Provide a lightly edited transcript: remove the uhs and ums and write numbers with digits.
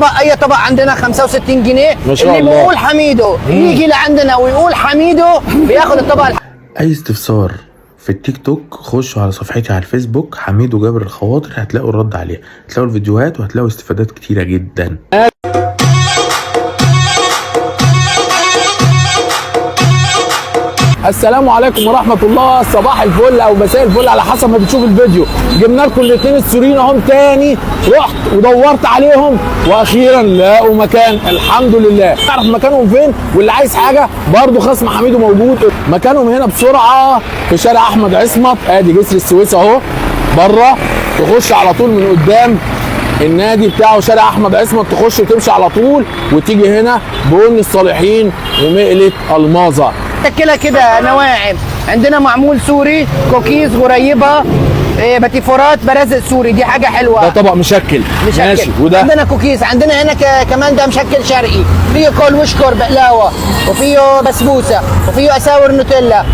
اي طبق عندنا 65 جنيه. ما شاء اللي الله. بيقول حميدو يجي لعندنا ويقول حميدو بياخد الطبق. اي استفسار في التيك توك خشوا على صفحتي على الفيسبوك حميدو جابر الخواطر، هتلاقوا الرد عليها، هتلاقوا الفيديوهات وهتلاقوا استفادات كتيرة جدا. السلام عليكم ورحمه الله، صباح الفل او مساء الفل على حسب ما بتشوف الفيديو. جبنا لكم الاثنين السوريين اهم تاني، رحت ودورت عليهم واخيرا لقوا مكان الحمد لله. تعرف مكانهم فين؟ واللي عايز حاجه برضه خصم حميدو موجود. مكانهم هنا بسرعه في شارع احمد عصمت، ادي جسر السويس اهو بره، تخش على طول من قدام النادي بتاعه شارع احمد عصمت، تخش وتمشي على طول وتيجي هنا بقول الصالحين ومقله الماظه. تاكلها كده نواعم. عندنا معمول سوري، كوكيز، غريبه، باتيفورات، برازق سوري، دي حاجه حلوه. ده طبق مشكل ماشي. وده عندنا كوكيز، عندنا هنا كمان ده مشكل شرقي، فيه كول وشكر بقلاوه، وفيه بسبوسه، وفيه اساور نوتيلا.